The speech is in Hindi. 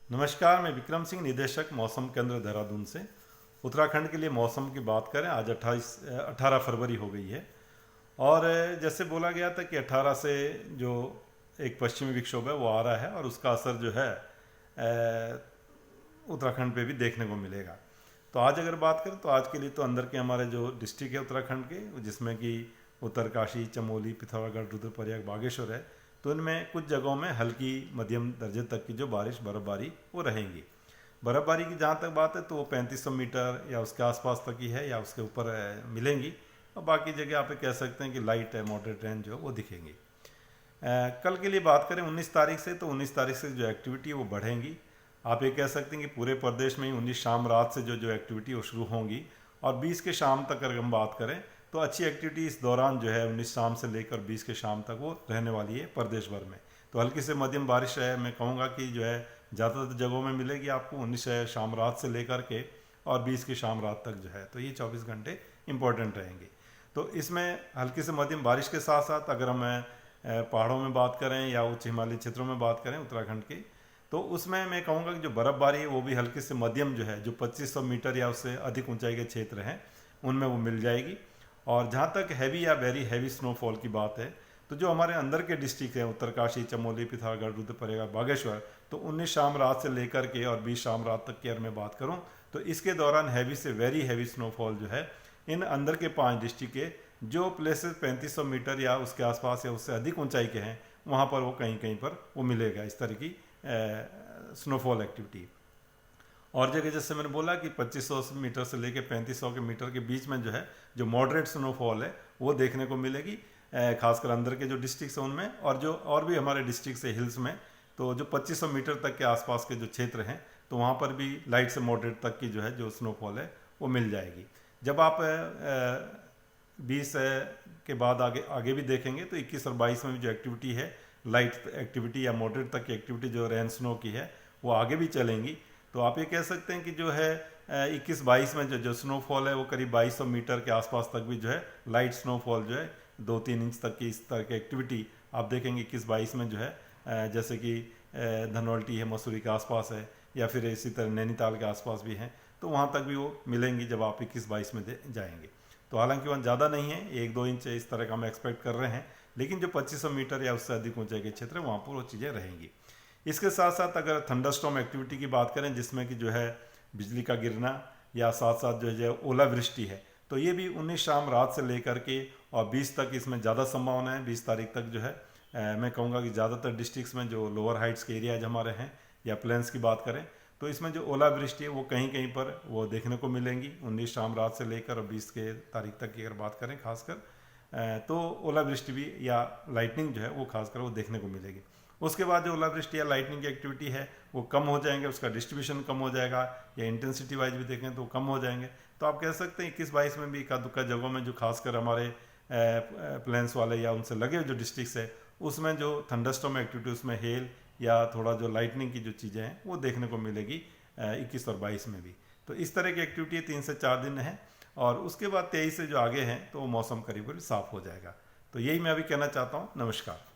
नमस्कार, मैं विक्रम सिंह, निदेशक मौसम केंद्र देहरादून से। उत्तराखंड के लिए मौसम की बात करें, आज 18 फरवरी हो गई है। और जैसे बोला गया था कि 18 से जो एक पश्चिमी विक्षोभ है वो आ रहा है और उसका असर जो है उत्तराखंड पे भी देखने को मिलेगा। तो आज अगर बात करें तो आज के लिए तो अंदर के हमारे जो डिस्ट्रिक्ट है उत्तराखंड के, जिसमें कि उत्तरकाशी, चमोली, पिथौरागढ़, रुद्रप्रयाग, बागेश्वर है, तो इनमें कुछ जगहों में हल्की मध्यम दर्जे तक की जो बारिश बर्फबारी वो रहेंगी। बर्फबारी की जहाँ तक बात है तो वो 3500 मीटर या उसके आसपास तक ही है या उसके ऊपर मिलेंगी। और बाकी जगह आप कह सकते हैं कि लाइट है, मॉडरेट रेंज जो वो दिखेंगी। कल के लिए बात करें 19 तारीख से, तो 19 तारीख से जो एक्टिविटी है वो बढ़ेंगी। आप ये कह सकते हैं कि पूरे प्रदेश में ही 19 शाम रात से जो जो एक्टिविटी वो शुरू होंगी और 20 के शाम तक अगर हम बात करें तो अच्छी एक्टिविटी इस दौरान जो है 19 शाम से लेकर 20 के शाम तक वो रहने वाली है प्रदेश भर में। तो हल्की से मध्यम बारिश है, मैं कहूँगा कि जो है ज़्यादातर जगहों में मिलेगी आपको 19 शाम रात से लेकर के और 20 की शाम रात तक जो है, तो ये 24 घंटे इंपॉर्टेंट रहेंगे। तो इसमें हल्की से मध्यम बारिश के साथ साथ अगर हम पहाड़ों में बात करें या उच्च हिमालयी क्षेत्रों में बात करें उत्तराखंड की, तो उसमें मैं कहूँगा कि जो बर्फ़बारी है वो भी हल्की से मध्यम जो है, जो 2500 मीटर या उससे अधिक ऊंचाई के क्षेत्र हैं उनमें वो मिल जाएगी। और जहाँ तक हैवी या वेरी हैवी स्नोफॉल की बात है, तो जो हमारे अंदर के डिस्ट्रिक्ट हैं उत्तरकाशी, चमोली, पिथौरागढ़, रुद्रप्रयाग, बागेश्वर, तो 19 शाम रात से लेकर के और 20 शाम रात तक की अगर मैं बात करूँ तो इसके दौरान हैवी से वेरी हैवी स्नोफॉल जो है इन अंदर के 5 डिस्ट्रिक्ट के जो प्लेसेस 3500 मीटर या उसके आसपास या उससे अधिक ऊंचाई के हैं वहाँ पर वो कहीं कहीं पर वो मिलेगा इस तरह की स्नोफॉल एक्टिविटी। और जगह जैसे मैंने बोला कि 2500 मीटर से लेकर 3500 के मीटर के बीच में जो है जो मॉडरेट स्नोफॉल है वो देखने को मिलेगी, खासकर अंदर के जो डिस्ट्रिक्ट हैं उनमें, और जो और भी हमारे डिस्ट्रिक्ट है हिल्स में, तो जो 2500 मीटर तक के आसपास के जो क्षेत्र हैं तो वहाँ पर भी लाइट से मॉडरेट तक की जो है जो स्नोफॉल है वो मिल जाएगी। जब आप 20 के बाद आगे आगे भी देखेंगे तो 21 और 22 में भी जो एक्टिविटी है लाइट एक्टिविटी या मॉडरेट तक की एक्टिविटी जो रेन स्नो की है वो आगे भी चलेंगी। तो आप ये कह सकते हैं कि जो है 21-22 में जो स्नोफॉल है वो करीब 2200 मीटर के आसपास तक भी जो है लाइट स्नोफॉल जो है 2-3 इंच तक की इस तरह की एक्टिविटी आप देखेंगे 21-22 में जो है, जैसे कि धनौल्टी है, मसूरी के आसपास है, या फिर इसी तरह नैनीताल के आसपास भी हैं, तो वहाँ तक भी वो मिलेंगी जब आप 21-22 में जाएंगे। तो हालांकि वहाँ ज़्यादा नहीं है, 1-2 इंच इस तरह का हम एक्सपेक्ट कर रहे हैं, लेकिन जो 2500 मीटर या उससे अधिक ऊंचाई के क्षेत्र है वहाँ पर वो चीज़ें रहेंगी। इसके साथ साथ अगर थंडरस्टॉर्म एक्टिविटी की बात करें जिसमें कि जो है बिजली का गिरना या साथ साथ जो है ओलावृष्टि है, तो ये भी 19 शाम रात से लेकर के और 20 तक इसमें ज़्यादा संभावना है। 20 तारीख तक जो है मैं कहूँगा कि ज़्यादातर डिस्ट्रिक्ट्स में जो लोअर हाइट्स के एरियाज हमारे हैं या प्लेन्स की बात करें तो इसमें जो ओलावृष्टि है वो कहीं कहीं पर वो देखने को मिलेंगी 19 शाम रात से लेकर और 20 के तारीख तक की अगर बात करें खासकर, तो ओलावृष्टि भी या लाइटनिंग जो है वो खासकर वो देखने को मिलेगी। उसके बाद जो ओलावृष्टि या लाइटनिंग की एक्टिविटी है वो कम हो जाएंगे, उसका डिस्ट्रीब्यूशन कम हो जाएगा, या इंटेंसिटी वाइज भी देखें तो कम हो जाएंगे। तो आप कह सकते हैं 21-22 में भी इक्का दुक्का जगहों में जो खासकर हमारे प्लेन्स वाले या उनसे लगे जो डिस्ट्रिक्ट्स है उसमें जो थंडरस्टॉर्म एक्टिविटी उसमें हेल या थोड़ा जो लाइटनिंग की जो चीज़ें हैं वो देखने को मिलेगी 21 और 22 में भी। तो इस तरह की एक्टिविटी 3 से 4 दिन है और उसके बाद 23 से जो आगे हैं तो मौसम करीब करीब साफ हो जाएगा। तो यही मैं अभी कहना चाहता हूँ। नमस्कार।